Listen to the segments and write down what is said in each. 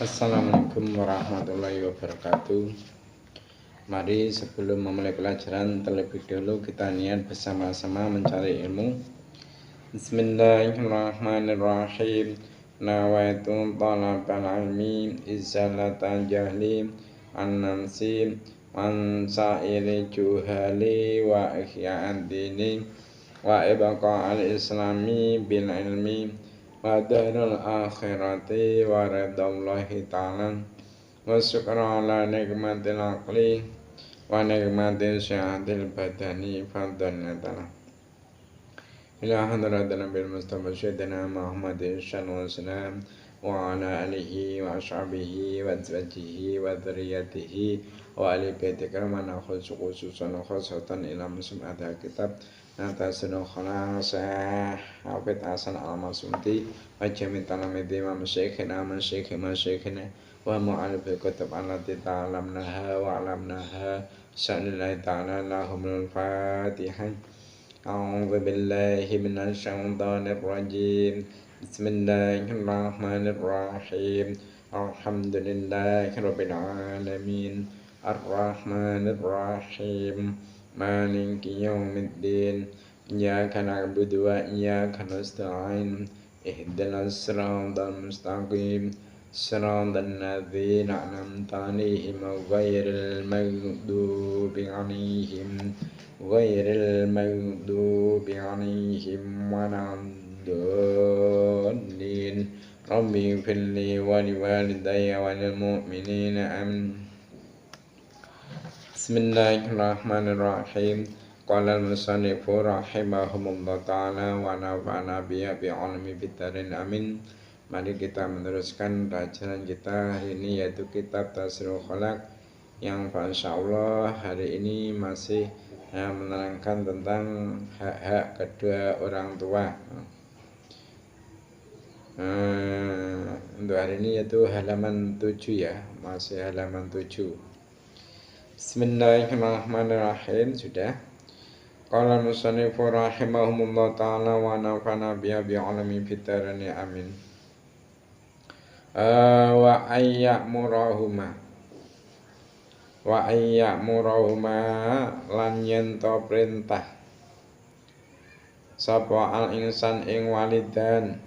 Assalamualaikum warahmatullahi wabarakatuh. Mari sebelum memulai pelajaran terlebih dahulu kita niat bersama-sama mencari ilmu. Bismillahirrahmanirrahim. Nawaitu talabal ilmi izalatan jahli an-namsi an sa'iri juhali wa ihya'ad dini wa ibqa al-islami bil ilmi wa darul akhirati wa ridallahi ta'ala wa syukra ala nikmatil aqli wa nikmatil syahatil badani fadlan ta'ala ila hadratin nabil mustafa syedina Muhammadin sallallahu alaihi wasallam wa ala alihi wa ashabihi wa azwajihi wa dzurriyyatihi wa ali baiti karaman khususan khosatan ila muslimat kitab Natasunu khalasa Hafid Hasan al-Masudi wa jami' talamidi wa masyikhina wa mu'alif kutub allati ta'alamnaha wa alamnaha sa'lillahi ta'ala lahumul fatihah. A'udzu billahi minasy syaithanir rajim. Bismillahirrahmanirrahim. Alhamdulillahirabbil alamin. Arrahmanir rahim. Maliki yaumiddin. Iyyaka na'budu wa iyyaka nasta'in. Ihdinas siratal mustaqim. Siratal ladzina an'amta 'alaihim ghairil maghdubi 'alaihim waladdallin. Rabbi ighfirli wa liwalidayya wa lil mu'minina amin. Bismillahirrahmanirrahim. Qala al-musannifu rahimahumullah ta'ala wa nafa'ana biya bi'ilmi fid-dharain amin. Mari kita meneruskan pelajaran kita hari ini, yaitu kitab Tasriful Khalaq, yang insyaallah hari ini masih menerangkan tentang hak-hak kedua orang tua. Untuk hari ini yaitu halaman 7 ya, masih halaman 7. Bismillahirrahmanirrahim. Sudah. Qala al-musannifu rahimahumullah ta'ala wa nafa'ana biha bi'ilmi fid-dharain amin. Wa ayyamurahuma lan yen to perintah sapa al-insan ing walidan.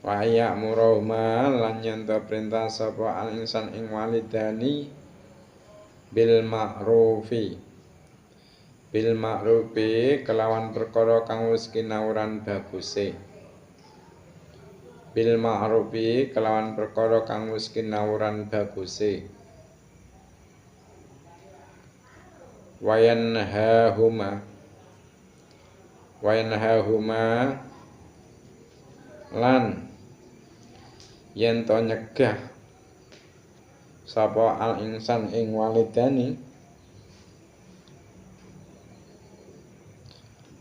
Wa ayyamurahuma lan yen to perintah sapa al-insan ing walidani bil ma'rufi kelawan perkara kang wis kinawuran baguse. Bil ma'rufi kelawan perkara kang wis kinawuran baguse. Wayanhahuma lan yen to nyegah sapa al insan ing walidani.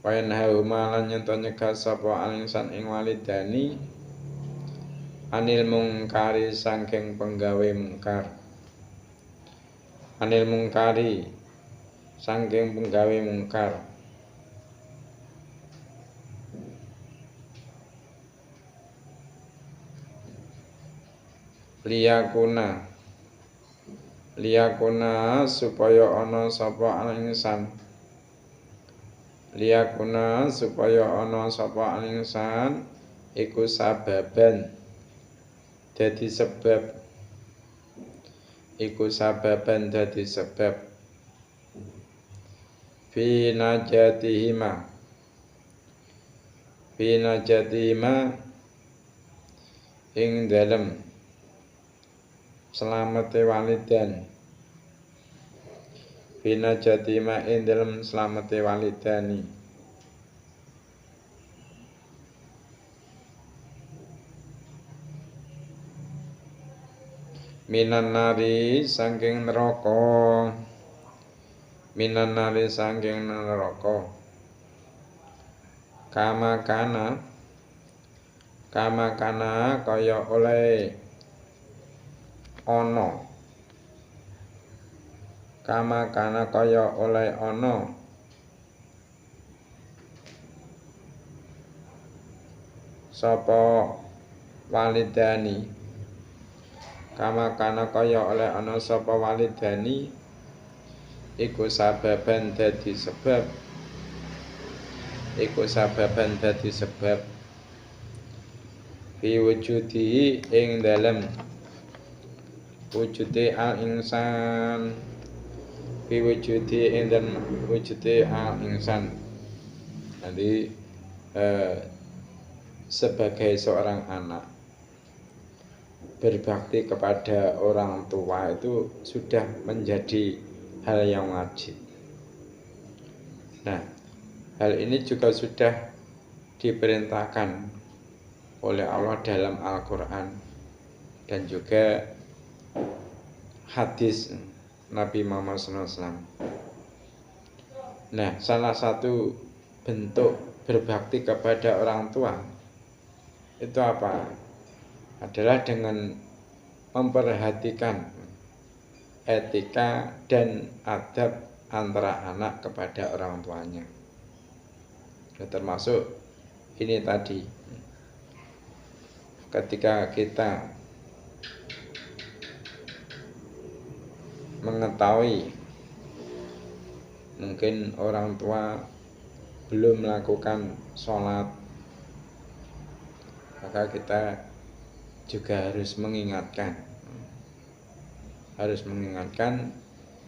Wayanhahuma lan yen to nyegah sapa al insan ing walidani anil mungkari saking penggawe mungkar. Anil mungkari saking penggawe mungkar. Liyakuna supaya ana sapa al-insan. Liyakuna supaya ana sapa al-insan iku sababan. Dadi sebab. Iku sababan dadi sebab. Fi najatihima ing dalem selamete walidan. Fi najatihima ing dalem selamete walidani. Minan nari saking neraka. Kama kana kaya oleh ana. Kama kana kaya oleh ana sapa walidani kama kana kaya oleh ana sapa walidani iku sababan dadi sebab fi wujudihi ing dalem wujude al insan fi wujudi ing dalem wujude al insan. Jadi sebagai seorang anak berbakti kepada orang tua itu sudah menjadi hal yang wajib. Nah, hal ini juga sudah diperintahkan oleh Allah dalam Al-Quran dan juga hadis Nabi Muhammad SAW. Nah, salah satu bentuk berbakti kepada orang tua itu apa? Adalah dengan memperhatikan etika dan adab antara anak kepada orang tuanya. Termasuk ini tadi, ketika kita mengetahui mungkin orang tua belum melakukan sholat, maka kita juga harus mengingatkan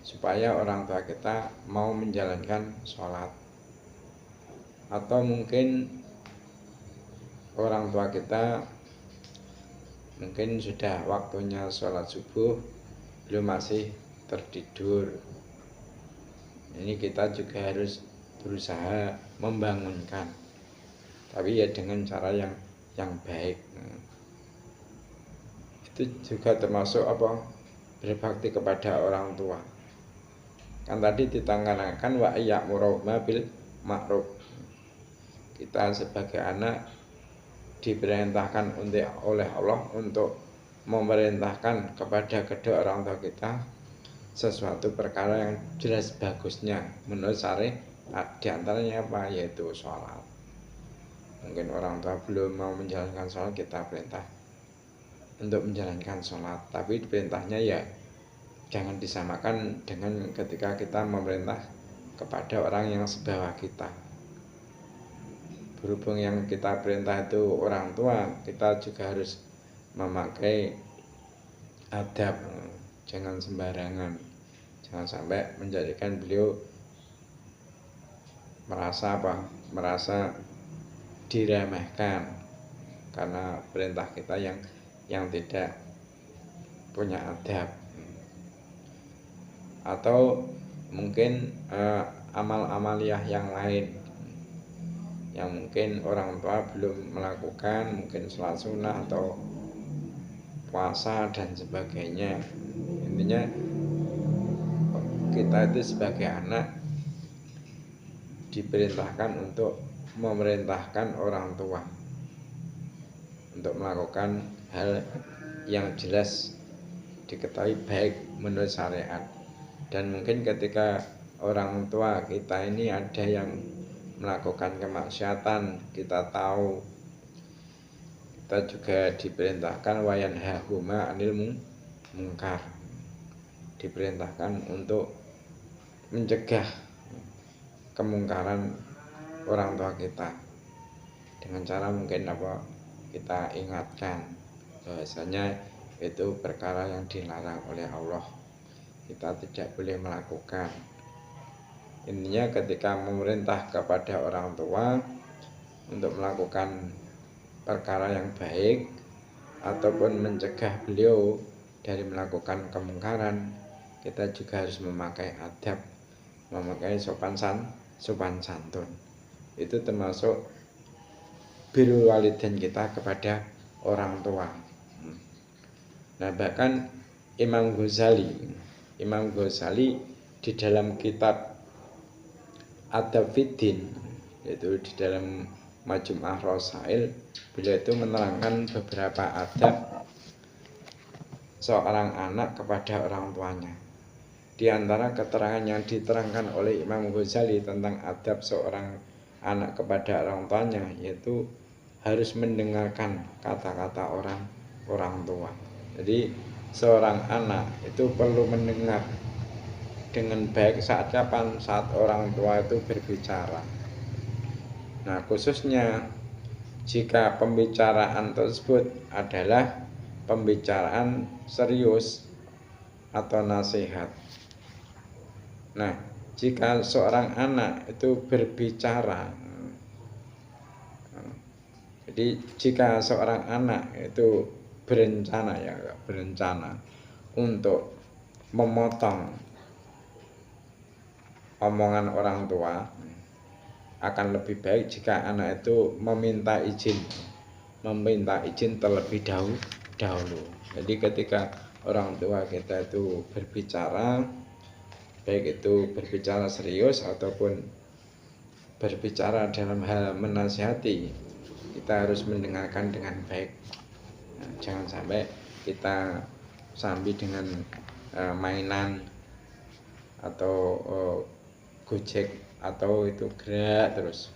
supaya orang tua kita mau menjalankan sholat. Atau mungkin orang tua kita mungkin sudah waktunya sholat subuh belum, masih tertidur. Ini kita juga harus berusaha membangunkan, tapi ya dengan cara yang baik. Itu juga termasuk berbakti kepada orang tua. Kan tadi ditanggalkan wa ya'muruna bil ma'ruf. Kita sebagai anak diperintahkan oleh Allah untuk memerintahkan kepada kedua orang tua kita sesuatu perkara yang jelas bagusnya menurut syariat. Di antaranya apa? Yaitu sholat. Mungkin orang tua belum mau menjalankan sholat, kita perintah untuk menjalankan sholat. Tapi perintahnya ya jangan disamakan dengan ketika kita memerintah kepada orang yang sebawah kita. Berhubung yang kita perintah itu orang tua, kita juga harus memakai adab, jangan sembarangan. Jangan sampai menjadikan beliau merasa diremehkan karena perintah kita yang tidak punya adab. Atau mungkin amal-amaliyah yang lain yang mungkin orang tua belum melakukan, mungkin sholat sunnah atau puasa dan sebagainya. Intinya kita itu sebagai anak diperintahkan untuk memerintahkan orang tua untuk melakukan hal yang jelas diketahui baik menurut syariat. Dan mungkin ketika orang tua kita ini ada yang melakukan kemaksiatan, kita tahu, kita juga diperintahkan wayanhahuma anil munkar, diperintahkan untuk mencegah kemungkaran orang tua kita dengan cara mungkin kita ingatkan bahwasanya itu perkara yang dilarang oleh Allah, kita tidak boleh melakukan. Intinya ketika memerintah kepada orang tua untuk melakukan perkara yang baik ataupun mencegah beliau dari melakukan kemungkaran, kita juga harus memakai adab, memakai sopan santun. Itu termasuk birrul walidain kita kepada orang tua. Nah, bahkan Imam Ghazali di dalam kitab Adab Fiddin, yaitu di dalam Majmu'ah Rasail, beliau itu menerangkan beberapa adab seorang anak kepada orang tuanya. Di antara keterangan yang diterangkan oleh Imam Ghazali tentang adab seorang anak kepada orang tuanya, yaitu harus mendengarkan kata-kata orang tua. Jadi seorang anak itu perlu mendengar dengan baik saat kapan? Saat orang tua itu berbicara. Nah, khususnya jika pembicaraan tersebut adalah pembicaraan serius atau nasihat. Nah, jika seorang anak itu berbicara, jadi jika seorang anak itu berencana untuk memotong omongan orang tua, akan lebih baik jika anak itu meminta izin terlebih dahulu. Jadi ketika orang tua kita itu berbicara, baik itu berbicara serius ataupun berbicara dalam hal menasihati, kita harus mendengarkan dengan baik. Nah, jangan sampai kita sambil dengan mainan atau gojek atau itu gerak terus.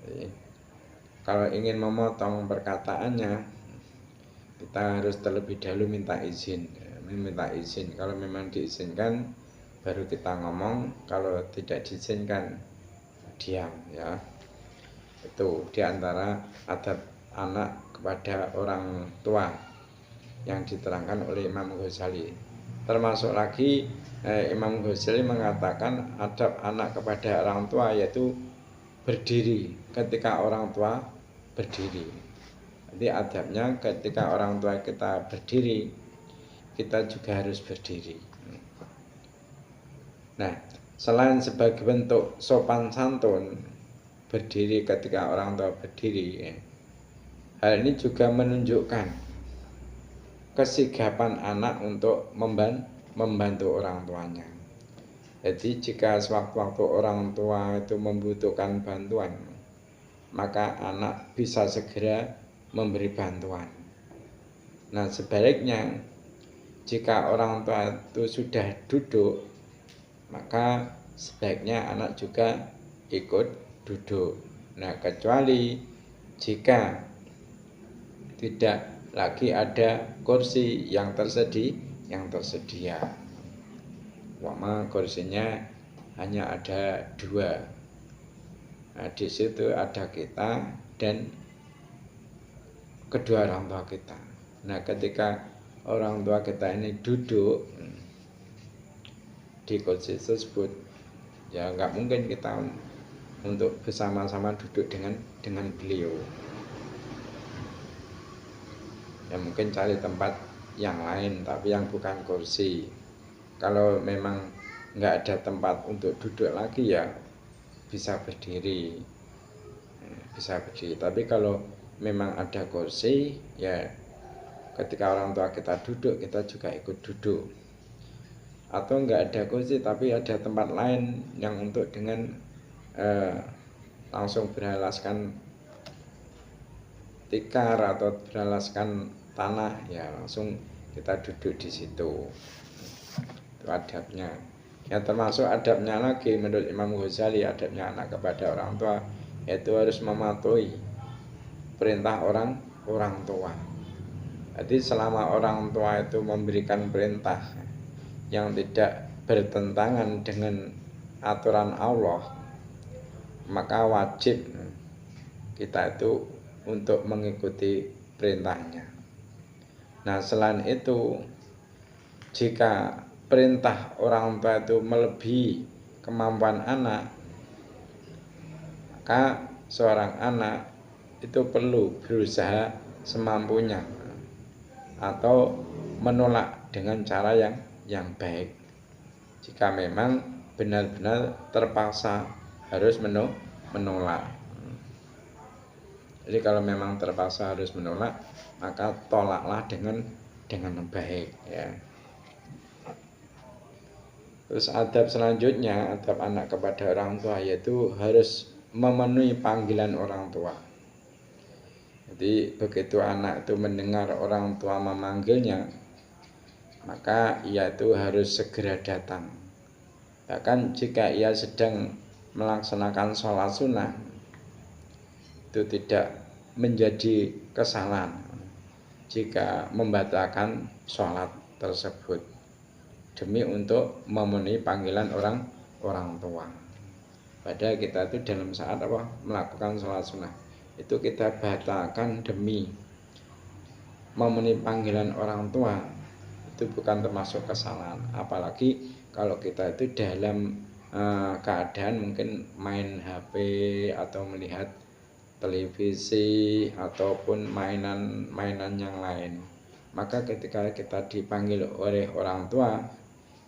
Jadi, kalau ingin memotong perkataannya, kita harus terlebih dahulu minta izin. Kalau memang diizinkan baru kita ngomong, kalau tidak diizinkan diam, ya. Itu diantara adab anak kepada orang tua yang diterangkan oleh Imam Ghazali. Termasuk lagi Imam Ghazali mengatakan adab anak kepada orang tua yaitu berdiri ketika orang tua berdiri. Jadi adabnya ketika orang tua kita berdiri, kita juga harus berdiri. Nah, selain sebagai bentuk sopan santun, berdiri ketika orang tua berdiri, hal ini juga menunjukkan kesigapan anak untuk membantu orang tuanya. Jadi jika sewaktu-waktu orang tua itu membutuhkan bantuan, maka anak bisa segera memberi bantuan. Nah, sebaliknya jika orang tua itu sudah duduk, maka sebaiknya anak juga ikut duduk. Nah, kecuali jika tidak lagi ada kursi yang tersedia. Wama kursinya hanya ada 2. Nah, di situ ada kita dan kedua orang tua kita. Nah, ketika orang tua kita ini duduk di kursi tersebut, ya nggak mungkin kita untuk bersama-sama duduk dengan beliau. Ya mungkin cari tempat yang lain, tapi yang bukan kursi. Kalau memang nggak ada tempat untuk duduk lagi, ya bisa berdiri. Tapi kalau memang ada kursi, ya ketika orang tua kita duduk, kita juga ikut duduk. Atau nggak ada kursi tapi ada tempat lain yang untuk dengan langsung beralaskan tikar atau beralaskan tanah, ya langsung kita duduk di situ. Itu adabnya. Ya, termasuk adabnya lagi menurut Imam Ghazali, adabnya anak kepada orang tua yaitu harus mematuhi perintah orang tua. Jadi selama orang tua itu memberikan perintah yang tidak bertentangan dengan aturan Allah, maka wajib kita itu untuk mengikuti perintahnya. Nah, selain itu, jika perintah orang tua itu melebihi kemampuan anak, maka seorang anak itu perlu berusaha semampunya atau menolak dengan cara yang baik. Jika memang benar-benar terpaksa harus menolak. Jadi kalau memang terpaksa harus menolak, maka tolaklah dengan baik, ya. Terus adab selanjutnya, adab anak kepada orang tua yaitu harus memenuhi panggilan orang tua. Jadi begitu anak itu mendengar orang tua memanggilnya, maka ia itu harus segera datang. Bahkan jika ia sedang melaksanakan sholat sunnah, itu tidak menjadi kesalahan jika membatalkan sholat tersebut demi untuk memenuhi panggilan orang tua. Padahal kita itu dalam saat melakukan sholat sunnah itu kita batalkan demi memenuhi panggilan orang tua, itu bukan termasuk kesalahan. Apalagi kalau kita itu dalam keadaan mungkin main HP atau melihat televisi ataupun mainan yang lain, maka ketika kita dipanggil oleh orang tua,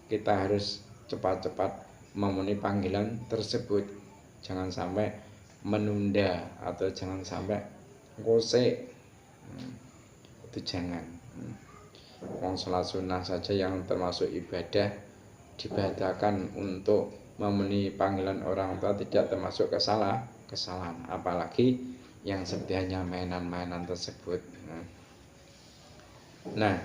kita harus cepat-cepat memenuhi panggilan tersebut. Jangan sampai menunda atau jangan sampai ngosek, itu jangan. Wong sholat sunnah saja yang termasuk ibadah dibatalkan untuk memenuhi panggilan orang tua tidak termasuk kesalahan, apalagi yang sedianya mainan-mainan tersebut. Nah,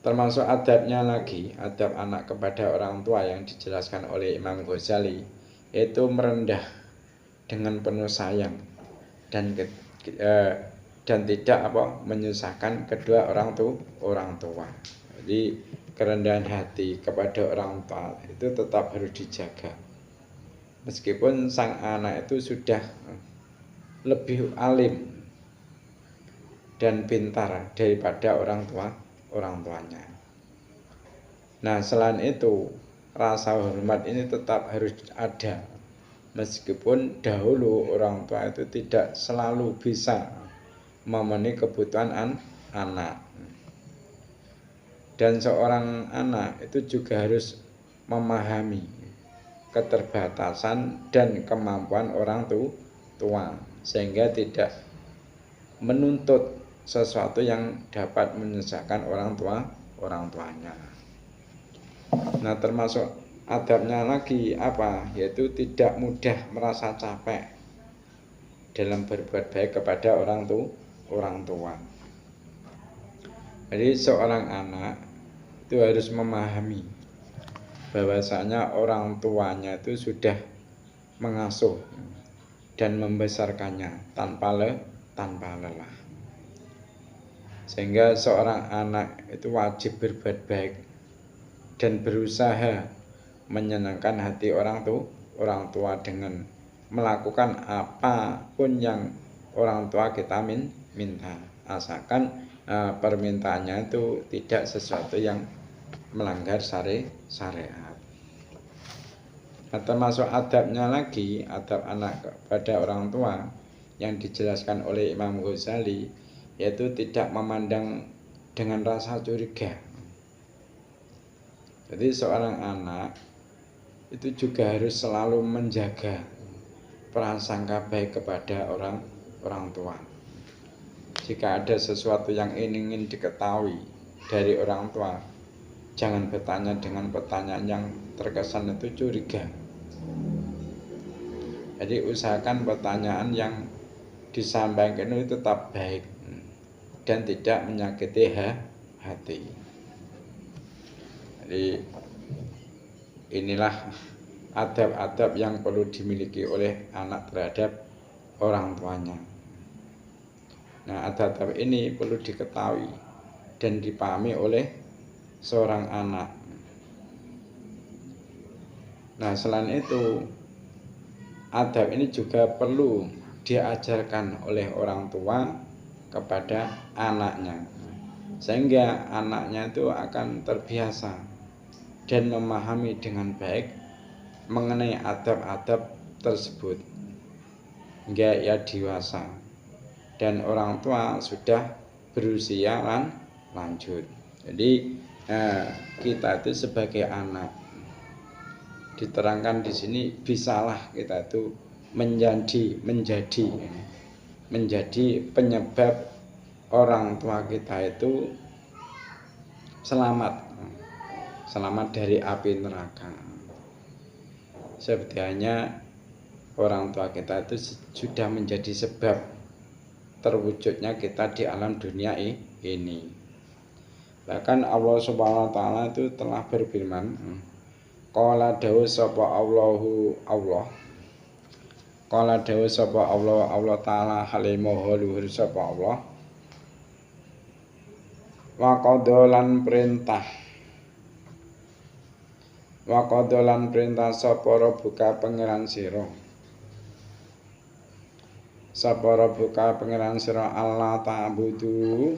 termasuk adabnya lagi, adab anak kepada orang tua yang dijelaskan oleh Imam Ghazali, yaitu merendah dengan penuh sayang dan tidak menyusahkan kedua orang tua. Jadi kerendahan hati kepada orang tua itu tetap harus dijaga. Meskipun sang anak itu sudah lebih alim dan pintar daripada orang tuanya. Nah, selain itu rasa hormat ini tetap harus ada. Meskipun dahulu orang tua itu tidak selalu bisa memenuhi kebutuhan anak. Dan seorang anak itu juga harus memahami keterbatasan dan kemampuan orang tua, sehingga tidak menuntut sesuatu yang dapat menyusahkan orang tuanya. Nah, termasuk adabnya lagi yaitu tidak mudah merasa capek dalam berbuat baik kepada orang tua. Jadi seorang anak itu harus memahami bahwasanya orang tuanya itu sudah mengasuh dan membesarkannya tanpa lelah. Sehingga seorang anak itu wajib berbuat baik dan berusaha menyenangkan hati orang tua dengan melakukan apapun yang orang tua kita minta, asalkan permintaannya itu tidak sesuatu yang melanggar syariat. Nah, termasuk adabnya lagi, adab anak kepada orang tua yang dijelaskan oleh Imam Ghazali, yaitu tidak memandang dengan rasa curiga. Jadi seorang anak itu juga harus selalu menjaga prasangka baik kepada orang tua. Jika ada sesuatu yang ingin diketahui dari orang tua, jangan bertanya dengan pertanyaan yang terkesan itu curiga. Jadi usahakan pertanyaan yang disampaikan itu tetap baik dan tidak menyakiti hati. Jadi inilah adab-adab yang perlu dimiliki oleh anak terhadap orang tuanya. Nah, adab-adab ini perlu diketahui dan dipahami oleh seorang anak. Nah, selain itu adab ini juga perlu diajarkan oleh orang tua kepada anaknya, sehingga anaknya itu akan terbiasa dan memahami dengan baik mengenai adab-adab tersebut hingga ia dewasa dan orang tua sudah berusia lanjut. Jadi kita itu sebagai anak, diterangkan di sini, bisalah kita itu menjadi penyebab orang tua kita itu selamat dari api neraka. Sebenarnya orang tua kita itu sudah menjadi sebab terwujudnya kita di alam dunia ini. Bahkan Allah Subhanahu wa taala itu telah berfirman, qala dawu sapa Allah, Qala dawu sapa Allah Allah taala halimaha luhur sapa Allah. Wa qadalan perintah. Wa qadalan perintah sapa buka pangeran sira. Sapa buka pangeran sira Allah ta'budu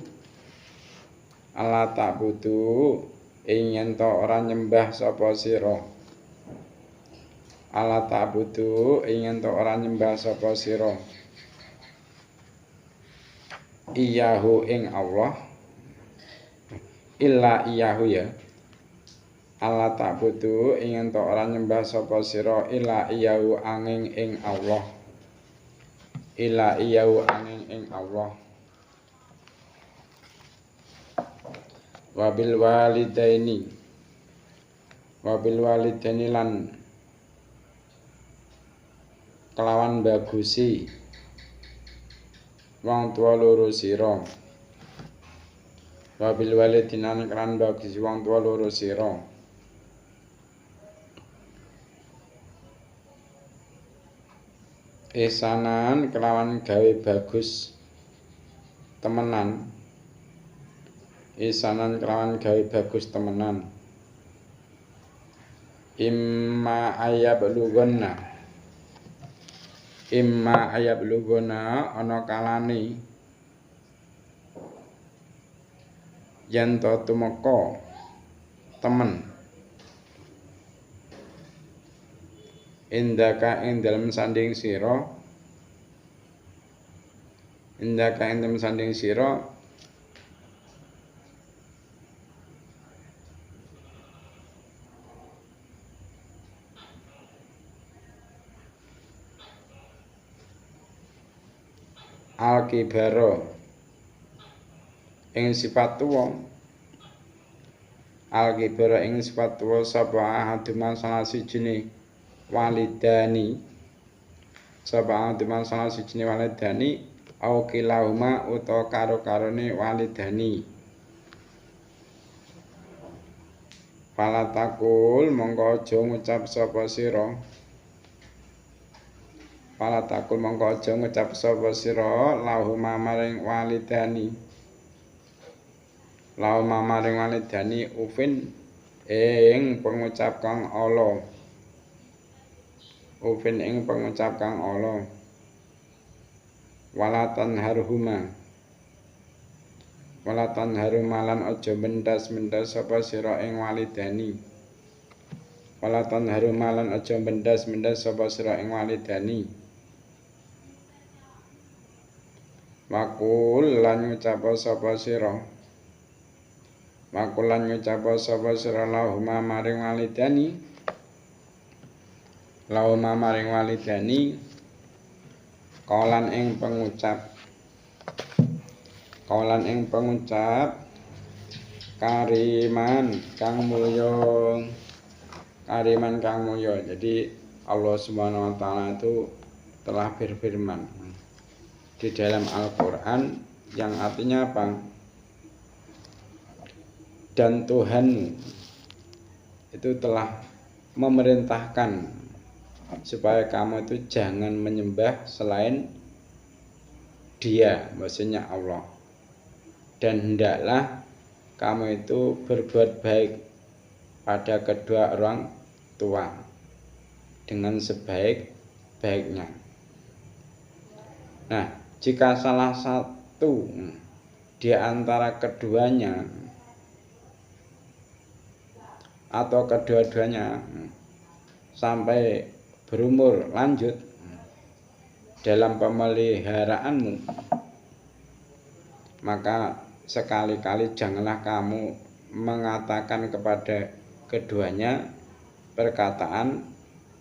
ing yen to ora nyembah sapa sira. Allah ta'budu ing yen to ora nyembah sapa sira. Iyahu ing Allah illa iyahu ya. Allah ta'budu ing yen to ora nyembah sapa sira illa iyahu angin ing Allah. Illa iyahu angin ing Allah. Wabil walidaini lan kelawan bagusi wong tua loro sira. Wabil walidaini lan kelawan bagusi wong tua loro sira. Ihsanan kelawan gawe bagus temenan. Ihsanan kelawan gawe bagus temenan. Imma ayablugonna ana kalane yen to tumeka temen indaka ing dalem sanding sira al-kibara ing sifat tuwa sapa ahaduma salah sijine walidani au kilahuma utawa karo-karone walidani. Palatakul mongko aja ngucap sapa sira lahuma maring walidani ufin ing pengucap kang ala. Walatan haruma lan aja mendas sapa sira ing walidani. Wakul lan ngucap sapa sira lahuma maring walidani kaulan ing pengucap kariman kang mulya. Jadi Allah Subhanahu wa taala itu telah berfirman di dalam Al-Qur'an yang artinya apa? Dan Tuhan itu telah memerintahkan supaya kamu itu jangan menyembah selain Dia, maksudnya Allah. Dan hendaklah kamu itu berbuat baik pada kedua orang tua dengan sebaik-baiknya. Nah, jika salah satu di antara keduanya atau kedua-duanya sampai berumur lanjut dalam pemeliharaanmu, maka sekali-kali janganlah kamu mengatakan kepada keduanya perkataan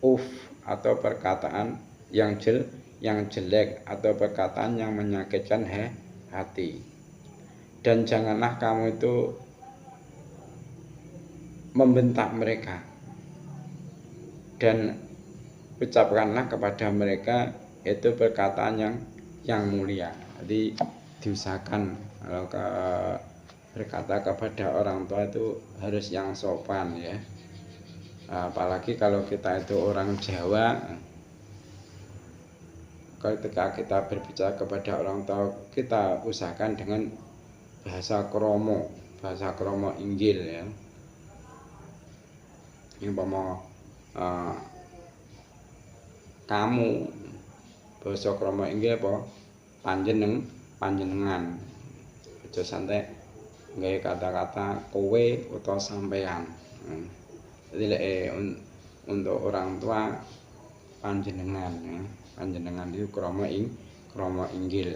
uf atau perkataan yang jelek atau perkataan yang menyakitkan hati. Dan janganlah kamu itu membentak mereka, dan ucapkanlah kepada mereka itu perkataan yang mulia. Jadi diusahakan kalau berkata kepada orang tua itu harus yang sopan ya. Apalagi kalau kita itu orang Jawa, ketika kita berbicara kepada orang tua, kita usahakan dengan bahasa kromo Inggil ya. Yang kamu bahasa kromo Inggil apa panjenengan. Aja santai nggawe kata-kata kowe utawa sampean. Jadi untuk orang tua panjenengan ya. Panjenengan itu kromo Inggil.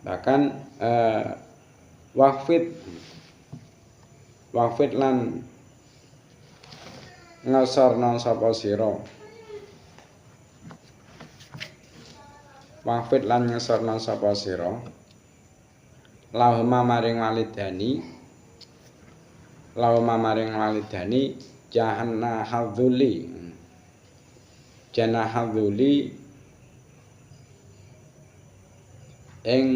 Bahkan wafid lan ngesorno sapa sira. Wafid lan ngesorno sapa sira. Lahuma maring walidani jahannah hadzuli ing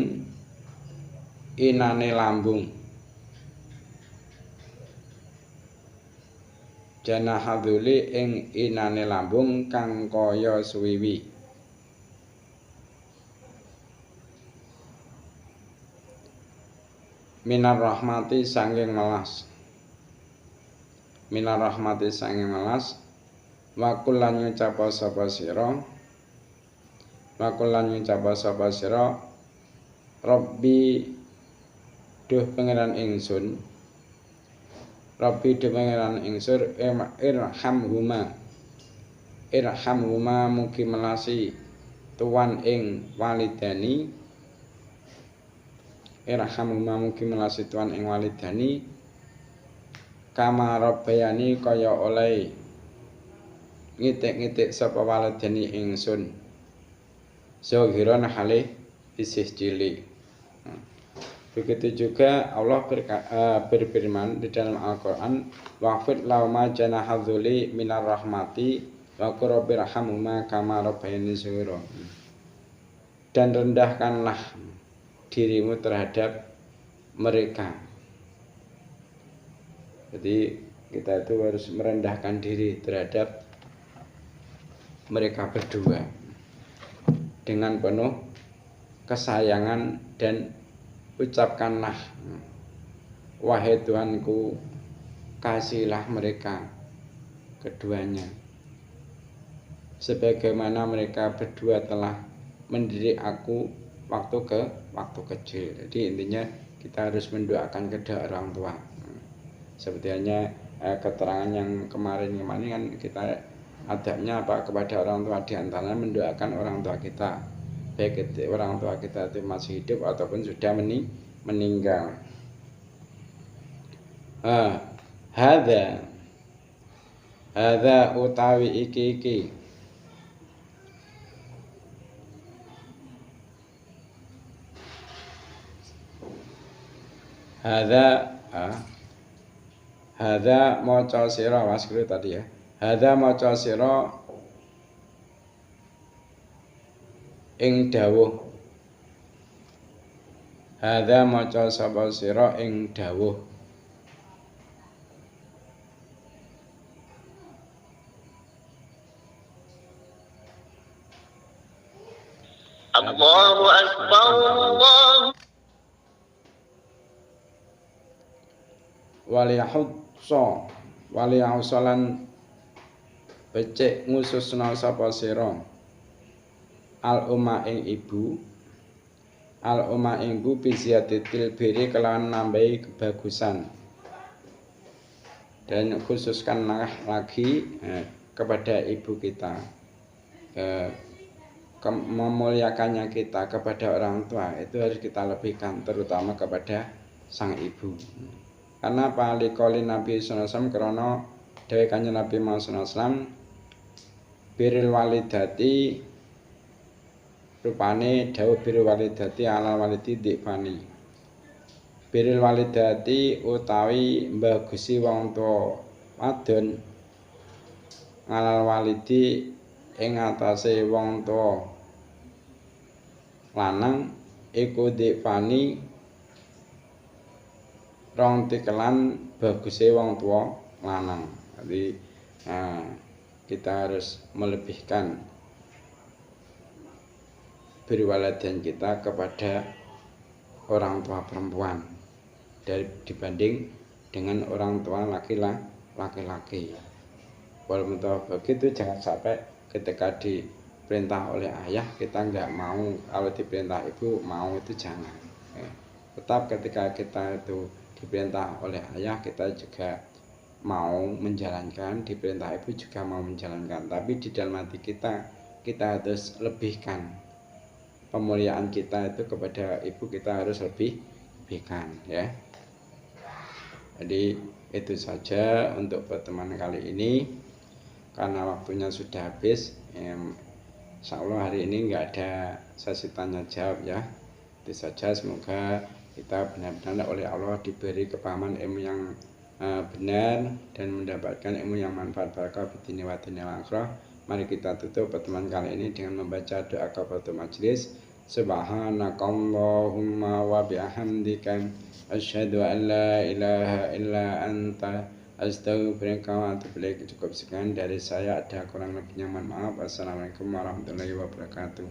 inane lambung. Janah hadzuli ing inane lambung kang kaya suwiwi. Minar rahmati sanging melas. Wa kullan ngucapa sapa sira Rabbi duh pangeran ingsun irhamhuma mugi melasi tuan ing walidani kama rabbayani kaya oleh ngitik-ngitik sapa walidani ingsun zahiran halih isih cilik. Begitu juga Allah berfirman di dalam Al-Quran, waqfid lahuma janaha dzulli minar rahmati wa qur rabbirhamhuma kama rabbayani shaghira. Dan rendahkanlah dirimu terhadap mereka. Jadi kita itu harus merendahkan diri terhadap mereka berdua dengan penuh kesayangan dan ucapkanlah, wahai Tuhanku, kasihilah mereka keduanya sebagaimana mereka berdua telah mendidik aku waktu kecil. Jadi intinya kita harus mendoakan kedua orang tua. Sepertinya keterangan yang kemarin kan kita adabnya apa kepada orang tua, diantaranya mendoakan orang tua kita, baik orang tua kita itu masih hidup ataupun sudah meninggal. Hadza utawi iki hadza maca sira waskru tadi ya. Hadza maca sira ing dawuh. Hadza maca sapa sira ing dawuh. Allahu akbar Allah. Waliyahudsalan becik ngususna sapa sira al umma ing ibu biziyadatil biri kelawan nambahi kebagusan, dan khususkanlah lagi kepada ibu kita, memuliakannya kita kepada orang tua itu harus kita lebihkan, terutama kepada sang ibu. Karena palikoli Nabi sallallahu alaihi wasallam krana dawuh Kanjeng Nabi Muhammad sallallahu alaihi wasallam birrul walidati rupane dawuh birrul walidati alal walidi dikfani. Birrul walidati utawi mbagusi wong tuwa wadon alal walidi ing atase wong tuwa lanang iku dikfani rong tikelan baguse wong tua lanang. Jadi kita harus melebihkan berwaladan kita kepada orang tua perempuan dibanding dengan orang tua laki-laki. Walaupun begitu jangan sampai ketika diperintah oleh ayah kita nggak mau, kalau diperintah ibu mau, itu jangan. Tetap ketika kita itu diperintah oleh ayah kita juga mau menjalankan, diperintah ibu juga mau menjalankan. Tapi di dalam hati kita harus lebihkan pemuliaan kita itu kepada ibu, kita harus lebihkan ya. Jadi itu saja untuk pertemuan kali ini, karena waktunya sudah habis. Insya Allah hari ini nggak ada sesi tanya jawab ya. Itu saja, semoga kita benar-benar oleh Allah diberi kepahaman ilmu yang benar dan mendapatkan ilmu yang manfaat barakah bidini wa dunya wa akhirah. Mari kita tutup pertemuan kali ini dengan membaca doa kafaratul majelis. Subhanakallahumma wa bihamdika asyhadu an la ilaha illa anta astaghfiruka wa atubu ilaik. Cukup sekian dari saya, ada kurang lebihnya mohon maaf. Wassalamualaikum warahmatullahi wabarakatuh.